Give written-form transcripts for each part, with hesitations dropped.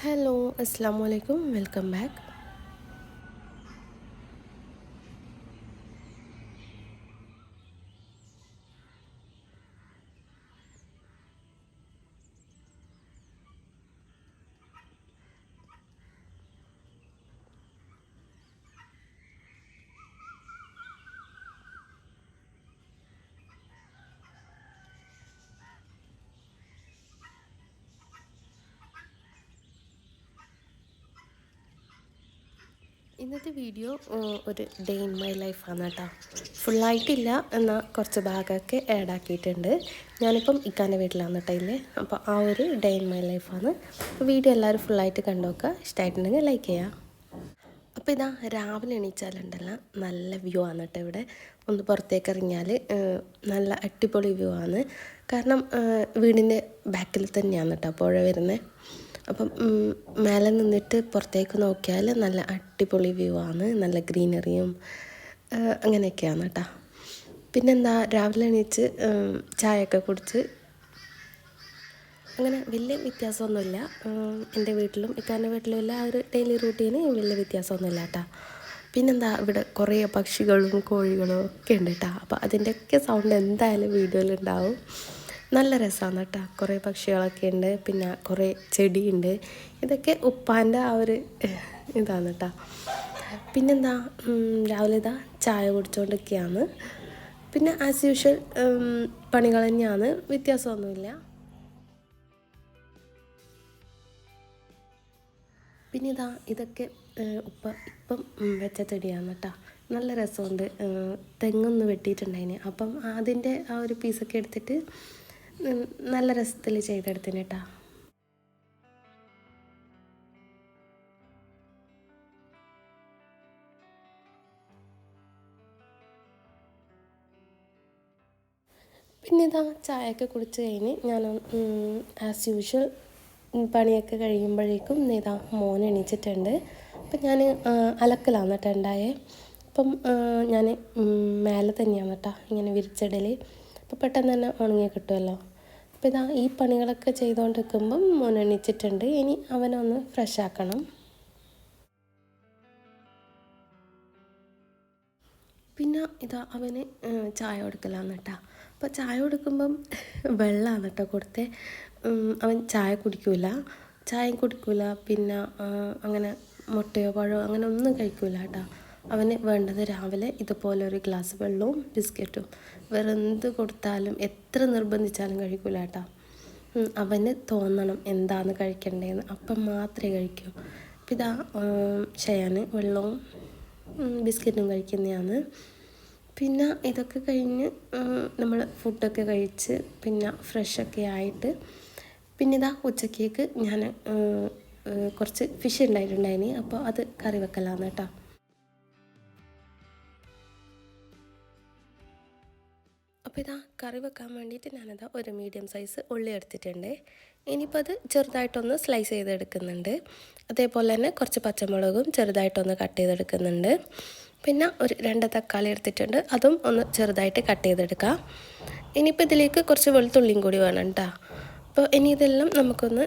Hello, Assalamu alaikum, welcome back. ഇന്നത്തെ video ഒരു day in my ലൈഫാണ് കേട്ടോ. ഫുള്ളായിട്ടില്ല എന്നാൽ കുറച്ച് ഭാഗമൊക്കെ ആഡ് ആക്കിയിട്ടുണ്ട്. ഞാനിപ്പം ഇക്കാൻ്റെ വീട്ടിലാണ് കേട്ടോ ഇല്ലേ. അപ്പോൾ ആ ഒരു ഡേ ഇൻ മൈ ലൈഫാണ്. വീഡിയോ എല്ലാവരും ഫുള്ളായിട്ട് കണ്ടു നോക്കുക. ഇഷ്ടമായിട്ടുണ്ടെങ്കിൽ ലൈക്ക് ചെയ്യുക. അപ്പോൾ ഇതാ രാവിലെ എണീച്ചാലുണ്ടല്ലോ നല്ല വ്യൂ ആണ് കേട്ടോ ഇവിടെ. ഒന്ന് പുറത്തേക്ക് ഇറങ്ങിയാൽ നല്ല അടിപൊളി വ്യൂ ആണ്. കാരണം വീടിൻ്റെ ബാക്കിൽ തന്നെയാണ് കേട്ടോ പുഴ വരുന്നത്. അപ്പം മേലെ നിന്നിട്ട് പുറത്തേക്ക് നോക്കിയാൽ നല്ല അടിപൊളി വ്യൂ ആണ്. നല്ല ഗ്രീനറിയും അങ്ങനെയൊക്കെയാണ് കേട്ടോ. പിന്നെന്താ രാവിലെ എണീച്ച് ചായയൊക്കെ കുടിച്ച് അങ്ങനെ വലിയ വ്യത്യാസമൊന്നുമില്ല. എൻ്റെ വീട്ടിലും ഇക്കാൻ്റെ വീട്ടിലും ഇല്ല. ആ ഒരു ഡെയിലി റൂട്ടീന് വലിയ വ്യത്യാസമൊന്നുമില്ല കേട്ടോ. പിന്നെന്താ ഇവിടെ കുറേ പക്ഷികളും കോഴികളും ഒക്കെ ഉണ്ട് കേട്ടോ. അപ്പോൾ അതിൻ്റെയൊക്കെ സൗണ്ട് എന്തായാലും വീഡിയോയിലുണ്ടാവും. നല്ല രസമാണ് കേട്ടോ. കുറേ പക്ഷികളൊക്കെ ഉണ്ട്, പിന്നെ കുറേ ചെടിയുണ്ട്. ഇതൊക്കെ ഉപ്പാൻ്റെ ആ ഒരു ഇതാണ് കേട്ടോ. പിന്നെന്താ രാവിലെ ഇതാ ചായ കുടിച്ചുകൊണ്ടൊക്കെയാണ്. പിന്നെ ആസ് യൂഷ്വൽ പണികൾ തന്നെയാണ്, വ്യത്യാസമൊന്നുമില്ല. പിന്നെ ഇതൊക്കെ ഇപ്പം വെച്ച ചെടിയാണ് കേട്ടോ. നല്ല രസമുണ്ട്. തെങ്ങൊന്ന് വെട്ടിയിട്ടുണ്ടായിന്, അപ്പം അതിൻ്റെ ആ ഒരു പീസൊക്കെ എടുത്തിട്ട് നല്ല രസത്തിൽ ചെയ്തെടുത്തിന് കേട്ടോ. പിന്നെ ചായയൊക്കെ കുടിച്ച് കഴിഞ്ഞ് ഞാൻ ആസ് യൂഷ്വൽ പണിയൊക്കെ കഴിയുമ്പോഴേക്കും മോൻ എണീച്ചിട്ടുണ്ട്. അപ്പം ഞാൻ അലക്കലാണ് കേട്ടോ ഉണ്ടായേ. അപ്പം ഞാൻ മേലെ തന്നെയാണ് കേട്ടോ ഇങ്ങനെ വിരിച്ചിടൽ. അപ്പോൾ പെട്ടെന്ന് തന്നെ ഉണങ്ങി കിട്ടുമല്ലോ. അപ്പോൾ ഈ പണികളൊക്കെ ചെയ്തുകൊണ്ടിരിക്കുമ്പം മോൻ എണീച്ചിട്ടുണ്ട്. ഇനി അവനൊന്ന് ഫ്രഷ് ആക്കണം. പിന്നെ അവന് ചായ കൊടുക്കലാണ് കേട്ടോ. അപ്പോൾ ചായ കൊടുക്കുമ്പം വെള്ളമാണ് കേട്ടോ കൊടുത്തേ. അവൻ ചായ കുടിക്കില്ല. പിന്നെ അങ്ങനെ മുട്ടയോ പഴമോ അങ്ങനെ ഒന്നും കഴിക്കില്ല കേട്ടോ. അവന് വേണ്ടത് രാവിലെ ഇതുപോലെ ഒരു ഗ്ലാസ് വെള്ളവും ബിസ്ക്കറ്റും. വേറെ എന്ത് കൊടുത്താലും എത്ര നിർബന്ധിച്ചാലും കഴിക്കില്ല കേട്ടോ. അവന് തോന്നണം എന്താണ് കഴിക്കേണ്ടതെന്ന്, അപ്പം മാത്രമേ കഴിക്കൂ. അപ്പം ഷയാൻ വെള്ളവും ബിസ്ക്കറ്റും കഴിക്കുന്നതാണ്. പിന്നെ ഇതൊക്കെ കഴിഞ്ഞ് നമ്മൾ ഫുഡൊക്കെ കഴിച്ച് പിന്നെ ഫ്രഷൊക്കെ ആയിട്ട് പിന്നെ ഉച്ചക്കേക്ക് ഞാൻ കുറച്ച് ഫിഷ് ഉണ്ടായിട്ടുണ്ടായിന്. അപ്പോൾ അത് കറി വെക്കലാണ് കേട്ടോ. അപ്പോൾ കറി വെക്കാൻ വേണ്ടിയിട്ട് ഞാനത് ഒരു മീഡിയം സൈസ് ഉള്ളി എടുത്തിട്ടുണ്ട്. ഇനിയിപ്പോൾ അത് ചെറുതായിട്ടൊന്ന് സ്ലൈസ് ചെയ്തെടുക്കുന്നുണ്ട്. അതേപോലെ തന്നെ കുറച്ച് പച്ചമുളകും ചെറുതായിട്ടൊന്ന് കട്ട് ചെയ്തെടുക്കുന്നുണ്ട്. പിന്നെ ഒരു 2 തക്കാളി എടുത്തിട്ടുണ്ട്, അതും ഒന്ന് ചെറുതായിട്ട് കട്ട് ചെയ്തെടുക്കാം. ഇനിയിപ്പോൾ ഇതിലേക്ക് കുറച്ച് വെളുത്തുള്ളിയും കൂടി വേണം കേട്ടോ. അപ്പോൾ ഇനി ഇതെല്ലാം നമുക്കൊന്ന്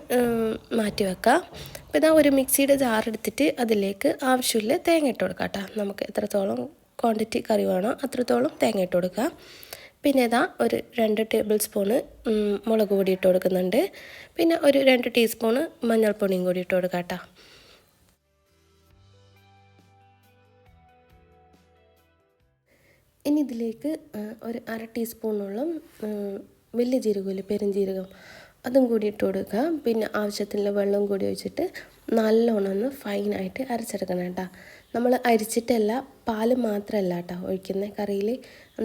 മാറ്റി വെക്കാം. അപ്പോൾ ഒരു മിക്സിയുടെ ജാർ എടുത്തിട്ട് അതിലേക്ക് ആവശ്യമില്ല തേങ്ങ ഇട്ട് കൊടുക്കാം കേട്ടോ. നമുക്ക് എത്രത്തോളം ക്വാണ്ടിറ്റി കറി വേണോ അത്രത്തോളം തേങ്ങ ഇട്ട് കൊടുക്കാം. പിന്നെ ഒരു 2 ടേബിൾ സ്പൂണ് മുളക് പൊടി ഇട്ട് കൊടുക്കുന്നുണ്ട്. പിന്നെ ഒരു 2 ടീസ്പൂണ് മഞ്ഞൾപ്പൊടിയും കൂടി ഇട്ട് കൊടുക്കാം കേട്ടോ. ഇനി ഇതിലേക്ക് ഒരു 1/2 ടീസ്പൂണോളം വലിയ ജീരകമില്ല, പെരുംജീരകം, അതും കൂടി ഇട്ട് കൊടുക്കുക. പിന്നെ ആവശ്യത്തിനുള്ള വെള്ളം കൂടി ഒഴിച്ചിട്ട് നല്ലോണം ഒന്ന് ഫൈനായിട്ട് അരച്ചെടുക്കണം കേട്ടോ. നമ്മൾ അരിച്ചിട്ടല്ല, പാല് മാത്രമല്ല കേട്ടോ ഒഴിക്കുന്നത് കറിയിൽ.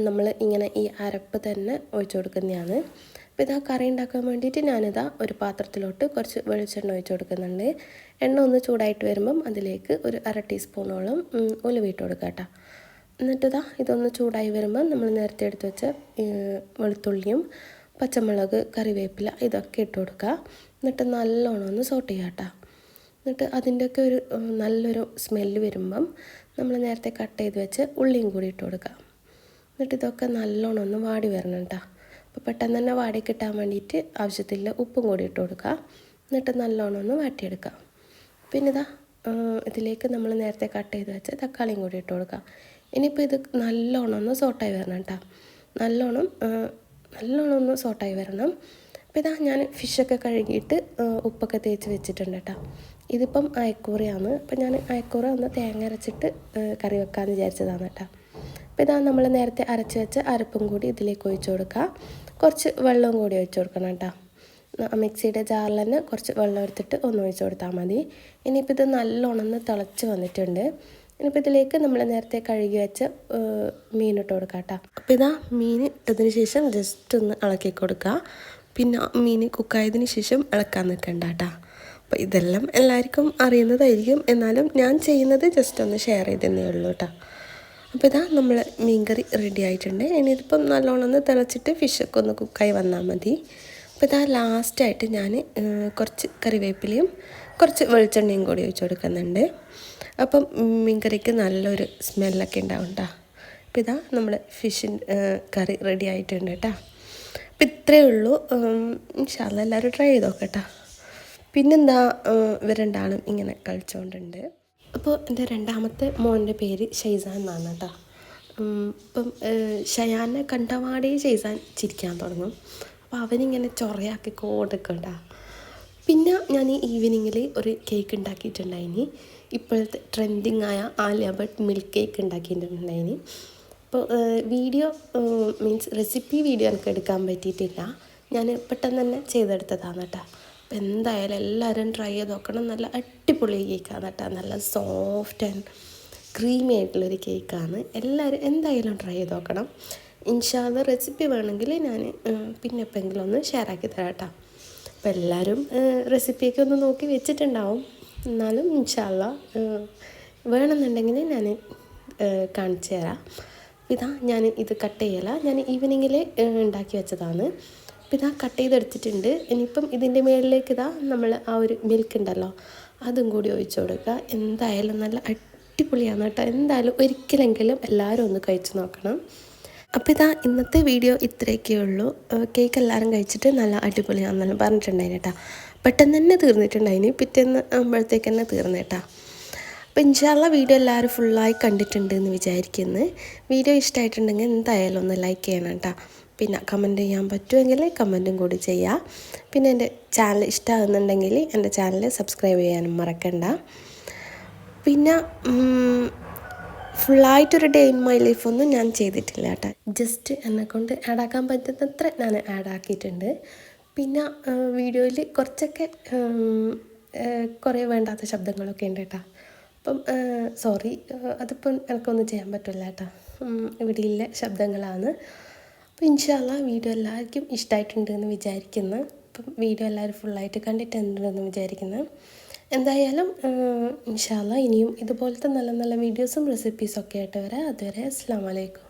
നമ്മൾ ഇങ്ങനെ ഈ അരപ്പ് തന്നെ ഒഴിച്ചു കൊടുക്കുന്നതാണ്. അപ്പോൾ കറി ഉണ്ടാക്കാൻ വേണ്ടിയിട്ട് ഒരു പാത്രത്തിലോട്ട് കുറച്ച് വെളിച്ചെണ്ണ ഒഴിച്ചു കൊടുക്കുന്നുണ്ട്. എണ്ണ ഒന്ന് ചൂടായിട്ട് വരുമ്പം അതിലേക്ക് ഒരു 1/2 ടീസ്പൂണോളം ഉലുവ ഇട്ട് കൊടുക്കുക കേട്ടോ. എന്നിട്ട് ഇതൊന്ന് ചൂടായി വരുമ്പോൾ നമ്മൾ നേരത്തെ എടുത്ത് വെച്ച വെളുത്തുള്ളിയും പച്ചമുളക് കറിവേപ്പില ഇതൊക്കെ ഇട്ട് കൊടുക്കുക. എന്നിട്ട് നല്ലോണം ഒന്ന് സോട്ട് ചെയ്യുക കേട്ടോ. എന്നിട്ട് അതിൻ്റെയൊക്കെ ഒരു നല്ലൊരു സ്മെല്ല് വരുമ്പം നമ്മൾ നേരത്തെ കട്ട് ചെയ്ത് വെച്ച് ഉള്ളിയും കൂടി ഇട്ട് കൊടുക്കുക. എന്നിട്ട് ഇതൊക്കെ നല്ലോണം ഒന്ന് വാടി വരണം കേട്ടോ. അപ്പോൾ പെട്ടെന്ന് തന്നെ വാടി കിട്ടാൻ വേണ്ടിയിട്ട് ആവശ്യത്തിലുള്ള ഉപ്പും കൂടി ഇട്ട് കൊടുക്കുക. എന്നിട്ട് നല്ലോണം ഒന്ന് വാട്ടിയെടുക്കുക. പിന്നെ ഇതാ ഇതിലേക്ക് നമ്മൾ നേരത്തെ കട്ട് ചെയ്ത് വെച്ച തക്കാളിയും കൂടി ഇട്ട് കൊടുക്കുക. ഇനിയിപ്പോൾ ഇത് നല്ലോണം ഒന്ന് സോട്ടായി വരണം കേട്ടോ. നല്ലോണം ഒന്ന് സോട്ടായി വരണം. അപ്പോൾ ഇതാ ഞാൻ ഫിഷൊക്കെ കഴുകിയിട്ട് ഉപ്പൊക്കെ തേച്ച് വെച്ചിട്ടുണ്ട് കേട്ടോ. ഇതിപ്പം അയക്കൂറയാണ്. അപ്പം ഞാൻ അയക്കൂറ ഒന്ന് തേങ്ങ അരച്ചിട്ട് കറി വെക്കാമെന്ന് വിചാരിച്ചതാണ് കേട്ടോ. അപ്പോൾ ഇതാ നമ്മൾ നേരത്തെ അരച്ച് വെച്ച അരപ്പും കൂടി ഇതിലേക്ക് ഒഴിച്ച് കൊടുക്കുക. കുറച്ച് വെള്ളവും കൂടി ഒഴിച്ച് കൊടുക്കണം കേട്ടോ. മിക്സിയുടെ ജാറിൽ തന്നെ കുറച്ച് വെള്ളം എടുത്തിട്ട് ഒന്ന് ഒഴിച്ച് കൊടുത്താൽ മതി. ഇനിയിപ്പോൾ ഇത് നല്ലോണം ഒന്ന് തിളച്ച് വന്നിട്ടുണ്ട്. ഇനിയിപ്പോൾ ഇതിലേക്ക് നമ്മൾ നേരത്തെ കഴുകി വെച്ച മീൻ ഇട്ട് കൊടുക്കാം കേട്ടോ. അപ്പോൾ ഇതാ മീൻ ഇട്ടതിന് ശേഷം ജസ്റ്റ് ഒന്ന് ഇളക്കി കൊടുക്കുക. പിന്നെ മീൻ കുക്കായതിന് ശേഷം ഇളക്കാൻ നിൽക്കണ്ട കേട്ടോ. അപ്പോൾ ഇതെല്ലാം എല്ലാവർക്കും അറിയുന്നതായിരിക്കും, എന്നാലും ഞാൻ ചെയ്യുന്നത് ജസ്റ്റ് ഒന്ന് ഷെയർ ചെയ്തതന്നേ ഉള്ളൂ കേട്ടോ. അപ്പോൾ ഇതാ നമ്മൾ മീൻകറി റെഡി ആയിട്ടുണ്ട്. ഇനി ഇതിപ്പം നല്ലോണം ഒന്ന് തിളച്ചിട്ട് ഫിഷൊക്കെ ഒന്ന് കുക്കായി വന്നാൽ മതി. അപ്പോൾ ഇതാ ലാസ്റ്റായിട്ട് ഞാൻ കുറച്ച് കറിവേപ്പിലയും കുറച്ച് വെളിച്ചെണ്ണയും കൂടി ഒഴിച്ച് കൊടുക്കുന്നുണ്ട്. അപ്പം മീൻകറിക്ക് നല്ലൊരു സ്മെല്ലൊക്കെ ഉണ്ടാവും കേട്ടോ. അപ്പോൾ ഇതാ നമ്മൾ കറി റെഡി ആയിട്ടുണ്ട് കേട്ടോ. അപ്പോൾ ഇത്രയേ ഉള്ളൂ. ഇൻഷാ അല്ലാഹ് എല്ലാവരും ട്രൈ ചെയ്ത് നോക്കട്ടോ. പിന്നെന്താ, ഇവരുണ്ടാളും ഇങ്ങനെ കളിച്ചുകൊണ്ടുണ്ട്. അപ്പോൾ എൻ്റെ രണ്ടാമത്തെ മോൻ്റെ പേര് ഷൈസാൻ എന്നാണ് കേട്ടോ. ഇപ്പം ഷയാനെ കണ്ടപാടേ ഷൈസാൻ ചിരിക്കാൻ തുടങ്ങും. അപ്പോൾ അവനിങ്ങനെ ചൊറയാക്കി കൊടുക്കണ്ട. പിന്നെ ഞാൻ ഈ ഈവനിങ്ങിൽ ഒരു കേക്ക് ഉണ്ടാക്കിയിട്ടുണ്ടായിനി. ഇപ്പോഴത്തെ ട്രെൻഡിങ് ആയ ആലിയ ഭട്ട് മിൽക്ക് കേക്ക് ഉണ്ടാക്കിയിട്ടുണ്ടായിനി. അപ്പോൾ വീഡിയോ മീൻസ് റെസിപ്പി വീഡിയോ എനിക്ക് എടുക്കാൻ പറ്റിയിട്ടില്ല. ഞാൻ പെട്ടെന്ന് തന്നെ ചെയ്തെടുത്തതാണ് കേട്ടോ. അപ്പോൾ എന്തായാലും എല്ലാവരും ട്രൈ ചെയ്ത് നോക്കണം. നല്ല അടിപൊളി കേക്കാണ് കേട്ടോ. നല്ല സോഫ്റ്റ് ആൻഡ് ക്രീമി ആയിട്ടുള്ളൊരു കേക്കാണ്. എല്ലാവരും എന്തായാലും ട്രൈ ചെയ്ത് നോക്കണം. ഇൻഷാ അല്ലാഹ് റെസിപ്പി വേണമെങ്കിൽ ഞാൻ പിന്നെ എപ്പോഴെങ്കിലും ഒന്ന് ഷെയർ ആക്കി തരാം കേട്ടോ. അപ്പോൾ എല്ലാവരും റെസിപ്പിയൊക്കെ ഒന്ന് നോക്കി വെച്ചിട്ടുണ്ടാവും. എന്നാലും ഇൻഷാ അല്ലാഹ് വേണമെന്നുണ്ടെങ്കിൽ ഞാൻ കാണിച്ചു തരാം. ഇതാ ഞാൻ ഇത് കട്ട് ചെയ്യല, ഞാൻ ഈവനിങ്ങിൽ ഉണ്ടാക്കി വെച്ചതാണ്. അപ്പോൾ ഇതാ കട്ട് ചെയ്തെടുത്തിട്ടുണ്ട്. ഇനിയിപ്പം ഇതിൻ്റെ മുകളിലേക്ക് ഇതാ നമ്മൾ ആ ഒരു മിൽക്ക് ഉണ്ടല്ലോ അതും കൂടി ഒഴിച്ച് കൊടുക്കുക. എന്തായാലും നല്ല അടിപൊളിയാണ് കേട്ടോ. എന്തായാലും ഒരിക്കലെങ്കിലും എല്ലാവരും ഒന്ന് കഴിച്ച് നോക്കണം. അപ്പോൾ ഇതാ ഇന്നത്തെ വീഡിയോ ഇത്രയൊക്കെ ഉള്ളൂ. കേക്ക് എല്ലാവരും കഴിച്ചിട്ട് നല്ല അടിപൊളിയാണെന്നെല്ലാം പറഞ്ഞിട്ടുണ്ടായിന് കേട്ടോ. പെട്ടെന്ന് തന്നെ തീർന്നിട്ടുണ്ടായിന്, പിറ്റേന്ന് ആകുമ്പോഴത്തേക്ക് തന്നെ തീർന്നു കേട്ടോ. അപ്പോൾ ഇൻഷാ അല്ലാഹ് വീഡിയോ എല്ലാവരും ഫുള്ളായി കണ്ടിട്ടുണ്ട് എന്ന് വിചാരിക്കുന്നു. വീഡിയോ ഇഷ്ടമായിട്ടുണ്ടെങ്കിൽ എന്തായാലും ഒന്ന് ലൈക്ക് ചെയ്യണം കേട്ടോ. പിന്നെ കമൻറ്റ് ചെയ്യാൻ പറ്റുമെങ്കിൽ കമൻറ്റും കൂടി ചെയ്യുക. പിന്നെ എൻ്റെ ചാനൽ ഇഷ്ടമാകുന്നുണ്ടെങ്കിൽ എൻ്റെ ചാനൽ സബ്സ്ക്രൈബ് ചെയ്യാനും മറക്കണ്ട. പിന്നെ ഫുള്ളായിട്ടൊരു ഡേ ഇൻ മൈ ലൈഫൊന്നും ഞാൻ ചെയ്തിട്ടില്ല കേട്ടോ. ജസ്റ്റ് എന്നെക്കൊണ്ട് ആഡാക്കാൻ പറ്റുന്നത്ര ഞാൻ ആഡാക്കിയിട്ടുണ്ട്. പിന്നെ വീഡിയോയിൽ കുറച്ചൊക്കെ കുറേ വേണ്ടാത്ത ശബ്ദങ്ങളൊക്കെ ഉണ്ട് കേട്ടോ. അപ്പം സോറി, അതിപ്പം എനിക്കൊന്നും ചെയ്യാൻ പറ്റില്ല കേട്ടോ. ഇവിടെയുള്ള ശബ്ദങ്ങളാണ്. അപ്പോൾ ഇൻഷാ അല്ലാഹ് വീഡിയോ എല്ലാവർക്കും ഇഷ്ടമായിട്ടുണ്ടെന്ന് വിചാരിക്കുന്നു. അപ്പം വീഡിയോ എല്ലാവരും ഫുള്ളായിട്ട് കണ്ടിട്ടുണ്ടെന്ന് വിചാരിക്കുന്നു. എന്തായാലും ഇൻഷാ അല്ലാഹ് ഇനിയും ഇതുപോലത്തെ നല്ല നല്ല വീഡിയോസും റെസിപ്പീസൊക്കെ ആയിട്ട് വരാം. അതുവരെ അസ്സലാമു അലൈക്കും.